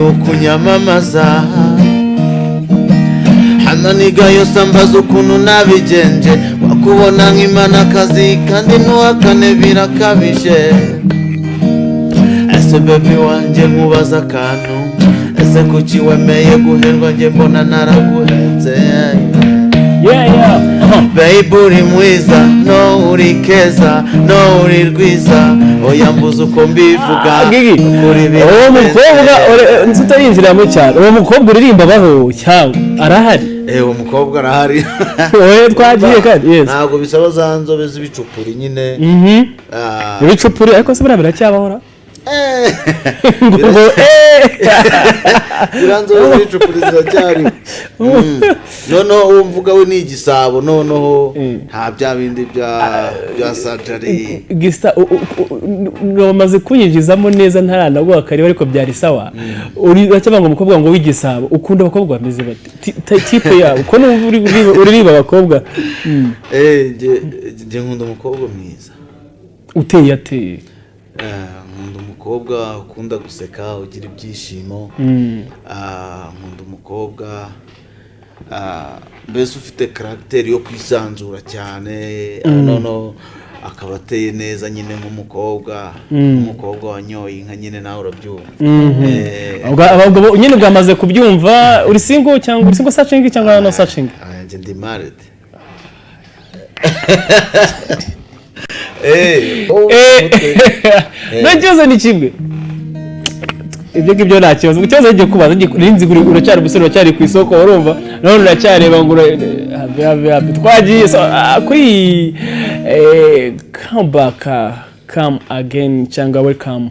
kunyamamaza hano nigayo sambaza ukuntu nabigenje wakubona nk'imana akazi kandi ntuhakane birakabije ese baby wanjye nkubaza akantu ese kuki wemeye guhendwa njye mbona naraguhenze baby uri mwiza no uri keza no uri rwiza oya mbuze uko mbivuga uwo mukobwa nzitayinjiramo cyane uwo mukobwa uririmba baho cyangwa arahari uwo mukobwa arahari oya twagiye kandi ntabwo bisaba za nzobe z'ibicupuri nyine ibicupuri ariko se buriya biracyabahora biranzobe z'ibicupuri ziracyari noneho uwo mvuga we ni igisabo noneho nta bya bindi bya sajari gisa bamaze kunyinjizamo neza ntaranaguha akareba ariko byari sawa uracyabanga umukobwa ngo w'igisabo ukunda abakobwa bameze bati tipe yabo ko numva uririmba abakobwa njye nkunda umukobwa mwiza uteye nkunda umukobwa ukunda guseka ugira ibyishimo nkunda umukobwa mbese ufite karagiteri yo kwisanzura cyane noneho akaba ateye neza nyine nk'umukobwa umukobwa wanyoye inka nyine nawe urabyumva abagabo nyine bwamaze kubyumva uri single cyangwa uri single searching cyangwa no searching njye ndi married n'ikibazo ni kimwe ibyo ngibyo nta kibazo ikibazo ngiye kubaza nzi uracyari umusore uracyari ku isoko urumva none uracyareba ngo twagiye kuri come again cyangwa welcome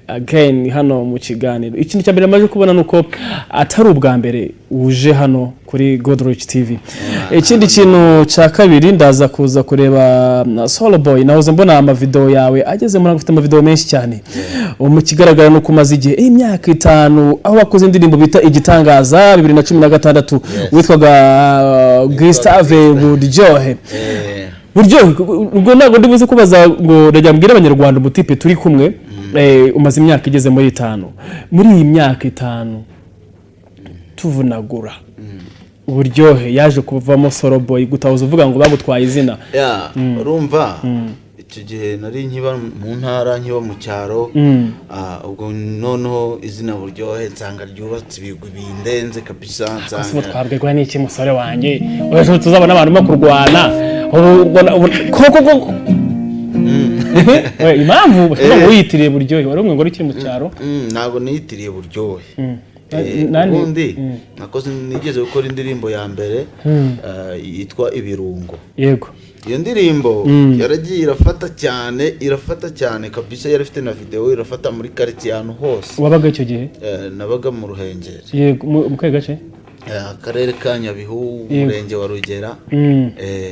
again hano mu kiganiro. Ikintu cya mbere amaje kubona nuko atari ubwa mbere uje hano kuri Godrich TV. Ikindi kintu cya kabiri ndaza kuza kureba Solo Boy, nahoze mbona ama video yawe ageze muri afite ama video menshi cyane. Mu kigaragara no kumaze igihe imyaka 5 aho wakoze indirimbo bita Igitangaza 2016 witwaga Gustave Buryohe. Buryohe ubwo ntago ndibuze kubaza ngo rajya mbwira abanyarwanda umutipe turi kumwe umaze imyaka igeze muri 5. Muri iyi myaka 5 tuvunagura Buryohe yaje kuvamo Solo Boy gutahuza uvuga ngo bagutwaye izina. Urumva icyo gihe nari nkiba mu ntara nkiba mu cyaro ubwo noneho izina Buryohe nsanga ryubatse ibigwi bindenze kabisa nsanga twabwirwa n'iki musore wanjye ejo tuzabona abantu mo kurwana koko impamvu bashobora wiyitiriye Buryohe wari umwe ngo rikiri mu cyaro ntabwo niyitiriye Buryohe ubundi nakoze nigeze gukora indirimbo ya mbere yitwa Ibirungo. Yego iyo ndirimbo yaragiye irafata cyane kabisa, yari ifite na video irafata muri quartier ahantu hose. Wabaga icyo gihe? Nabaga mu Ruhengeri. Yego mu kahe gace? Akarere ka Nyabihu, Umurenge wa Rugera.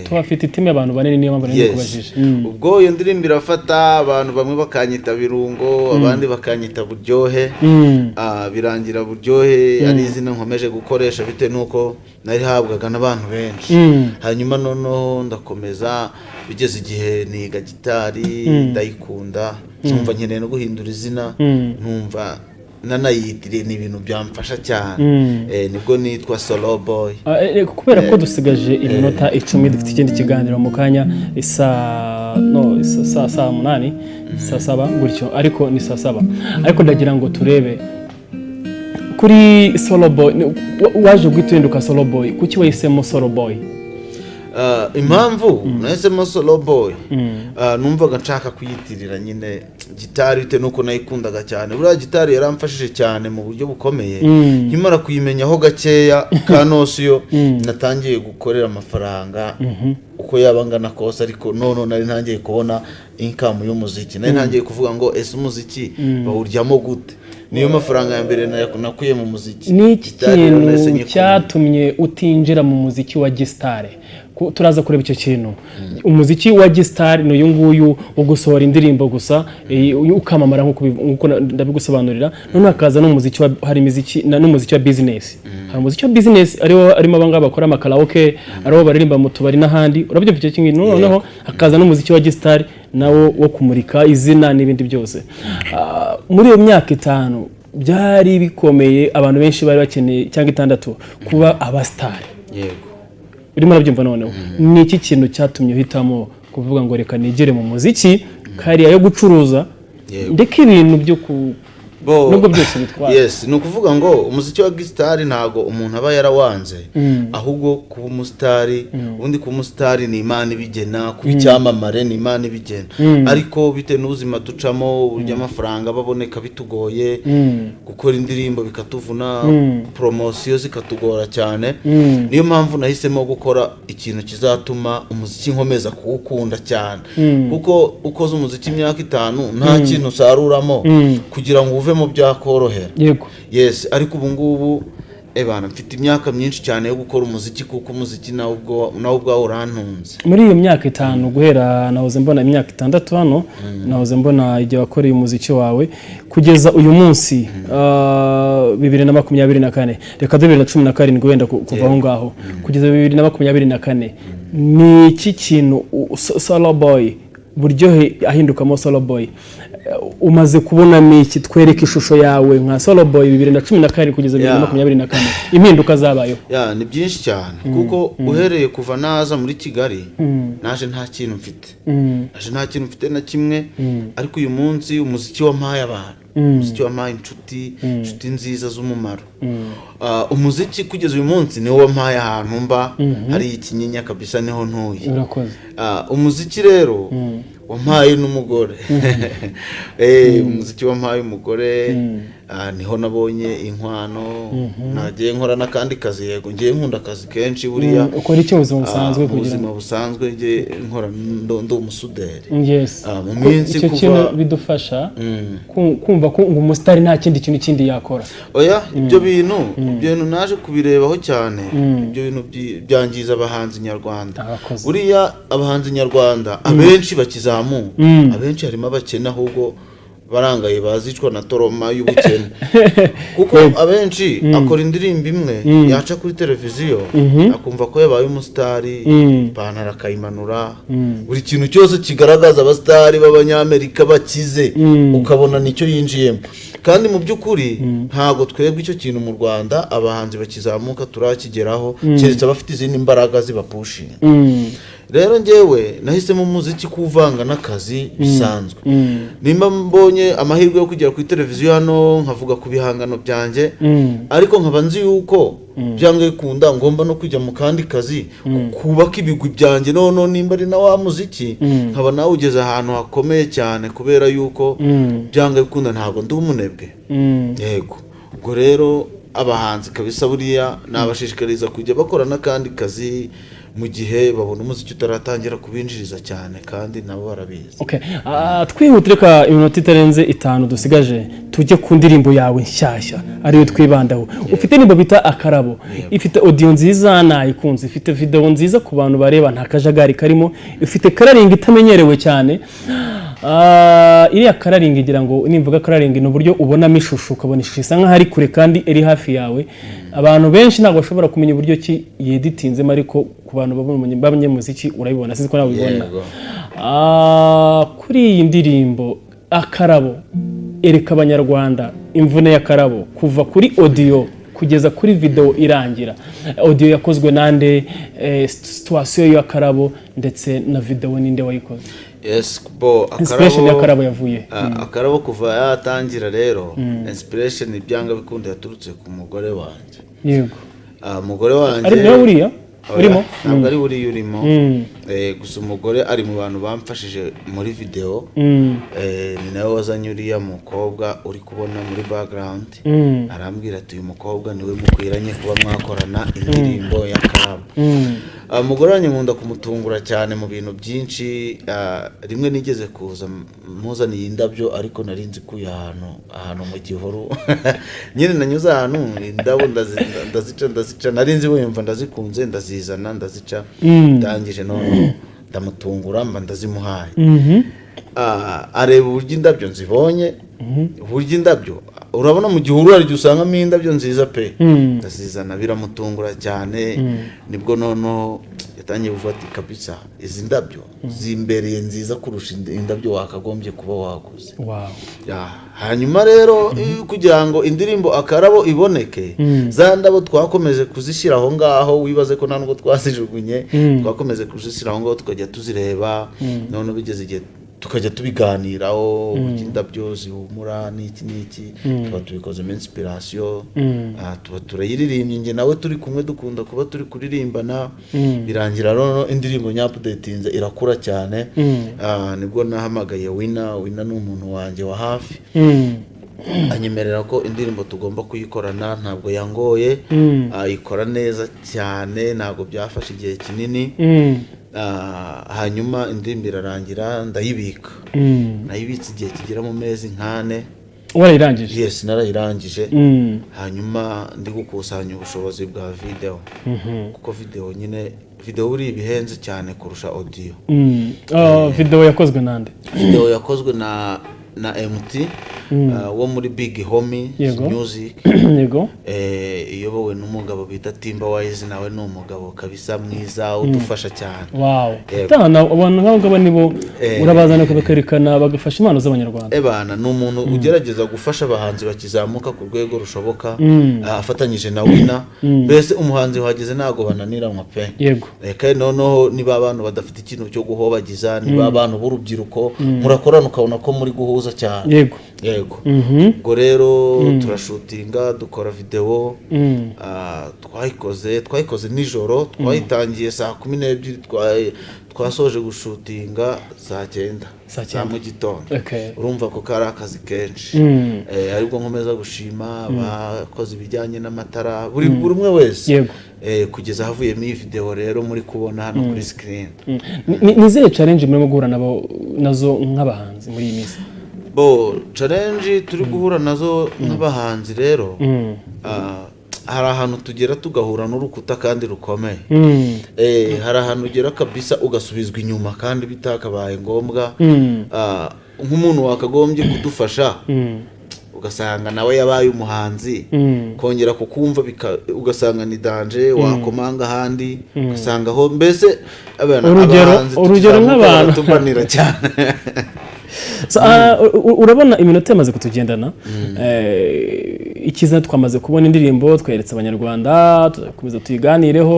Twafite itime abantu banene niyo mpamvu nari kubajije. Ubwo iyo ndirimbo irafata abantu bamwe bakanyita Birungo, abandi bakanyita Buryohe. Birangira Buryohe ari izina nkomeje gukoresha bite nuko nari habwaga n'abantu benshi. Hanyuma noneho ndakomeza bigeze igihe niga gitari ndayikunda, numva nkeneye no guhindura izina, numva nanayitiriye ni ibintu byamfasha cyane. Nibwo nitwa Solo Boy. Kubera ko dusigaje iminota 10 dufite ikindi kiganiro mu kanya saa 8 saa 7 gutyo, ariko ni saa 7. Ariko ndagira ngo turebe kuri Solo Boy, waje guhinduka Solo Boy, kuki wahisemo Solo Boy? Impamvu nahisemo Solo Boy numvaga nshaka kuyitirira nyine gitari bite nuko nayikundaga cyane. Buriya gitari yaramfashije cyane mu buryo bukomeye. Nkimara kuyimenyaho gakeya kanosiyo natangiye gukorera amafaranga uko yabangana kose, ariko none nari ntangiye kubona income y'umuziki. Nari ntangiye kuvuga ngo ese umuziki bawuryamo gute? Niyo mafaranga ya mbere nakuye mu muziki. Ni ikintu cyatumye utinjira mu muziki wa Gistare. Turaza kureba icyo kintu. Umuziki wa Gistare no yunguyu wo gusohora indirimbo gusa ukamamara nkuko ndabigusobanurira. None akaza no muziki hari muziki n'umuziki wa business. Hari umuziki wa business arimo abanga bakora amakaraoke, aribo baririmba mu tubari n'ahandi. Urabyo icyo kintu noneho akaza no muziki wa Gistare nawo wo kumurika izina n'ibindi byose. Muri iyo myaka 5 byari bikomeye abantu benshi bari bakeneye cyangwa 6 kuba abastari. Yego. Urimo urabyumva noneho. Ni iki kintu cyatumye uhitamo kuvuga ngo reka nigere mu muziki kariya yo gucuruza ndeke ibintu byo nubwo byose bitwara? Yes, ni ukuvuga ngo umuziki wa gitari ntago umuntu aba yarawanze, ahubwo kuba umusitari, ubundi kuba umusitari ni Imana ibigena, kuba icyamamare ni Imana ibigena, ariko bite n'ubuzima ducamo, uburyo amafaranga baboneka bitugoye, gukora indirimbo bikatuvuna, promosiyo zikatugora cyane, niyo mpamvu nahisemo gukora ikintu kizatuma umuziki nkomeza kuwukunda cyane, kuko ukoze umuziki imyaka 5 nta kintu usaruramo kugira ngo uve mu byakorohera. Yego. Yes, ariko ubu ngubu bana mfite imyaka myinshi cyane yo gukora umuziki, kuko umuziki nawo ubwawo urantunze. Muri iyo myaka 5 guhera nahoze mbona imyaka 6 hano, nahoze mbona igihe wakoreye umuziki wawe kugeza uyu munsi 2024, reka 2017 wenda kuva aho ngaho kugeza 2024, ni iki kintu Solo Boy buryohe ahindukamo Solo Boy umaze kubona iki? Twereke ishusho yawe nka Solo Boy 2012 kugeza 2024, impinduka zabayo. Ni byinshi cyane, kuko uhereye kuva naza muri Kigali naje nta kintu mfite, na kimwe, ariko uyu munsi umuziki wampaye abantu, umuziki wampaye inshuti nziza z'umumaro. Umuziki kugeza uyu munsi niwo wampaye ahantu mba, hari ikinyinya kabisa niho ntuye. Urakoze. Umuziki rero wampaye n'umugore. Umuziki wampaye umugore, niho nabonye inkwano, nagiye nkora n'akandi kazi. Yego, ngiye nkunda akazi kenshi buriya. Ukora iki ubuzima busanzwe? Ubuzima busanzwe ngiye nkora ndo umusuderi. Yes. Mu minsi kuva kintu bidufasha kumva ko umusitari nta kindi kintu kindi yakora. Oya, ibyo bintu naje kubirebaho cyane. Ibyo bintu byangiza abahanzi nyarwanda. Buriya abahanzi nyarwanda abenshi bakizamuka, abenshi harimo abakene ahubwo barangaye bazicwa na toroma y'ubukene, kuko abenshi akora indirimbo imwe yaca kuri televiziyo akumva ko yabaye umusitari, ipantaro akayimanura, buri kintu cyose kigaragaza abasitari b'abanyamerika bakize ukabona nicyo yinjiyemo, kandi mu by'ukuri ntago twebwe icyo kintu mu Rwanda abahanzi bakizamuka turakigeraho, keretse abafite izindi mbaraga zibapushinga. Rero njyewe nahisemo umuziki kuvanga n'akazi bisanzwe. Nimba mbonye amahirwe yo kugera kuri televiziyo hano nkavuga ku bihangano byanjye, ariko nkaba nzi yuko byanga ikunda ngomba no kujya mu kandi kazi kubaka ibigwi byanjye, none nimba ari na wa muziki nkaba nawe ugeze ahantu hakomeye cyane, kubera yuko byanga ikunda ntabwo ndi umunebwe. Yego, ubwo rero abahanzi kabisa buriya nabashishikariza kujya bakora n'akandi kazi mu gihe babona umuziki utaratangira kubinjiriza cyane, kandi nabo barabizi. Okay, twihutire ka iminota itarenze 5 dusigaje tujye ku ndirimbo yawe nshyashya ariyo twibandaho. Ufite nimba bita Akarabo, ifite audio nziza nayikunze, ifite video nziza ku bantu bareba, nta kajagari karimo, ifite kararinga itamenyerewe cyane. Iriya kararinga ngira ngo nimvuga kararinga no buryo ubonamo ishusho, ukabona ishusho isa nkaho ari kure kandi iri hafi yawe. Abantu benshi ntabwo bashobora kumenya uburyo ki yeditinzemo, ariko ku bantu babonye muziki urabibona, sinzi ko nawe ubibona. Kuri iyi ndirimbo Akarabo, ereka abanyarwanda imvune y'Akarabo kuva kuri audio kugeza kuri video irangira. Audio yakozwe nande, situation y'Akarabo ndetse na video ninde wayikoze? Yes, bo inspiration y'Akarabo yavuye. Akarabo kuva yatangira rero, inspiration ibyanga bikunda yaturutse ku mugore wanjye. Yego. Mugore wanjye ari nawe uriya urimo? Ntabwo ari uri urimo, gusa umugore ari mu bantu bamfashije muri video. Ni nawe wazanye uriya mukobwa uri kubona muri background, arambwira ati uyu mukobwa niwe mukwiranye kuba mwakorana indirimbo y'Akarabo. Umugore wanjye nkunda kumutungura cyane mu bintu byinshi. Rimwe nigeze kuza muzaniye indabyo, ariko narinzi kuya ahantu mu gihuru nyine nanyuze ahantu indabo ndazica narinzi wumva ndazikunze, ndazizana ndazica, ndangije none ndamutungura mba ndazimuhaye. Areba uburyo indabyo nzibonye, uburyo indabyo urabona mu gihuru hari usangamo indabyo nziza pe, ndazizana biramutungura cyane. Nibwo noneho yatangiye kuvuga ati kabisa izi ndabyo zimbereye nziza kurusha indabyo wakagombye kuba waguze. Hanyuma rero kugira ngo indirimbo Akarabo iboneke, za ndabo twakomeje kuzishyira aho ngaho, wibaze ko ntabwo twazijugunye, twakomeje kuzishyira aho ngaho tukajya tuzireba, none bigeze igihe tukajya tubiganiraho, indabyo zihumura n'iki tuba tubikozemo inspiration, tuba turayiririmbye njye nawe turi kumwe, dukunda kuba turi kuririmbana, birangira rero indirimbo nyapudetinze irakura cyane. Nibwo nahamagaye Wina ni umuntu wanjye wa hafi, anyemerera ko indirimbo tugomba kuyikorana, ntabwo yangoye, ayikora neza cyane, ntabwo byafashe igihe kinini. Hanyuma indirimbo irarangira, ndayibika, nayibitse igihe kigera mu mezi 4. Warayirangije? Yes, narayirangije. Hanyuma ndi gukusanya ubushobozi bwa video, kuko video buri ibihenze cyane kurusha audio. Video yakozwe nande? Video yakozwe na MT wo muri Big Homie Music, iyobowe n'umugabo bita Timba Wise, nawe ni umugabo kabisa mwiza udufasha cyane. Abantu nk'abo nibo urabazana kubekerekana bagafasha impano z'abanyarwanda. Bana ni umuntu ugerageza gufasha abahanzi bakizamuka ku rwego rushoboka, afatanyije na Wina. Mbese umuhanzi wageze ntago bananiranwa pe. Kandi noneho niba abantu badafite ikintu cyo guhobagiza, niba abantu b'urubyiruko murakorana ukabona ko muri guhuza cyane. Ubwo rero turashutinga, dukora video, twayikoze nijoro, twayitangiye saa 12, twasoje gushutinga saa 9 mu gitondo. Urumva ko kari akazi kenshi, ariko nkomeza gushima abakoze ibijyanye n'amatara, buri umwe wese, kugeza havuyemo iyi video rero muri kubona hano kuri screen. Nizihe challenge murimo guhura nazo nk'abahanzi muri iyi minsi? Challenge turi guhura nazo nk'abahanzi rero, hari ahantu tugera tugahura n'urukuta kandi rukomeye. Hari ahantu ugera kabisa ugasubizwa inyuma kandi bitakabaye ngombwa, nk'umuntu wakagombye kudufasha ugasanga nawe yabaye umuhanzi, kongera kukumva ugasanga ni danger, wakomanga handi ugasanga ho, mbese urugero nk'abantu tubanira cyane. Urabona iminota yamaze kutugendana, ikiza twamaze kubona indirimbo tweretse abanyarwanda, tukomeza tuyiganireho,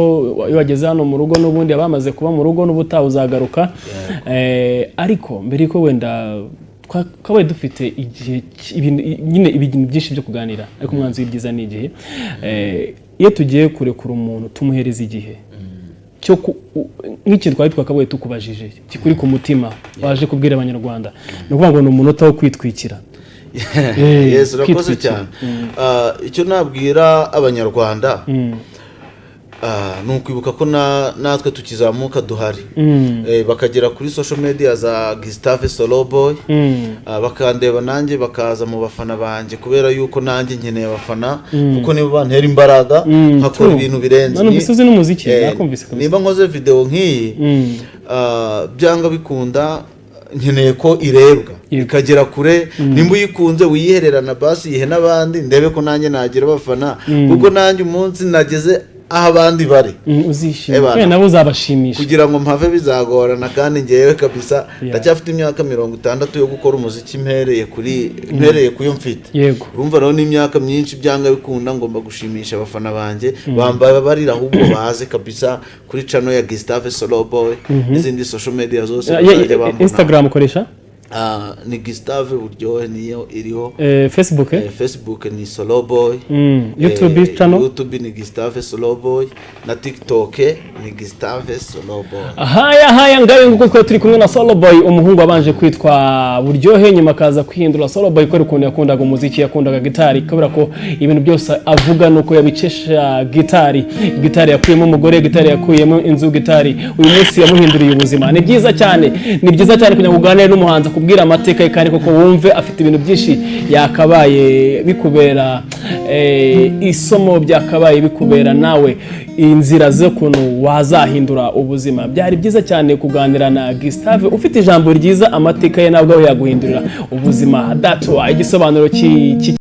iyo wageze hano mu rugo n'ubundi abamaze kuba mu rugo n'ubutaha uzagaruka. Ariko mbere yuko wenda twakabaye dufite igihe nyine ibintu byinshi byo kuganira, ariko umwanzi w'ibyiza ni igihe. Iyo tugiye kurekura umuntu tumuhereza igihe cyo nk'ikintu twari twakabaye tukubajije kikuri ku mutima, waje kubwira abanyarwanda, no kuvuga ngo ni umunota wo kwitwikira. Yes, urakoze cyane. Icyo nabwira abanyarwanda ni ukwibuka ko natwe tukizamuka duhari, bakagera kuri social media za Gustave Soloboy, bakandeba nanjye, bakaza mu bafana banjye, kubera yuko nanjye nkeneye abafana, kuko nibo bantera imbaraga nkakora ibintu birenze. Niba nkoze video nk'iyi, byanga bikunda nkeneye ko irebwa ikagera kure, nimba uyikunze wiyihererana basi ihe n'abandi, ndebe ko nanjye nagira abafana, kuko nanjye umunsi nageze aho abandi bari uzishima, nabo uzabashimisha. Kugira ngo mpave bizagorana, kandi ngewe kabisa ndacyafite imyaka 60 yo gukora umuziki, mpereye kuyo mfite. Urumva rero ni imyaka myinshi, byanga bikunda ngomba gushimisha abafana banjye, bambaye barira ahubwo baze kabisa kuri channel ya Gustave Soloboy, n'izindi social media zose. Instagram ukoresha? Ni Gustave Buryohe niyo iriho. Facebook ni Soloboy. YouTube channel? YouTube ni Gustave Soloboy, na TikTok ni Gustave Soloboy. Haya ngabe nguko twa turi kumwe na Soloboy, umuhungu abanje kwitwa Buryohe, nyuma kaza kwihindura Soloboy ko rukundo yakundaga umuziki, yakundaga gitari, kabura ko ibintu byose avuga nuko yabicesha gitari yakuyemo umugore, gitari yakuyemo inzu, gitari uyu munsi yamuhinduriye ubuzima. Ni byiza cyane kugira kuganira n'umuhanzi, kubwira amateka ye, kandi koko wumve afite ibintu byinshi yakabaye bikubera isomo, byakabaye bikubera nawe inzira zo kuntu wazahindura ubuzima. Byari byiza cyane kuganira na Gustave ufite ijambo ryiza, amateka ye nabwo yaguhindurira ubuzima. That's why igisobanuro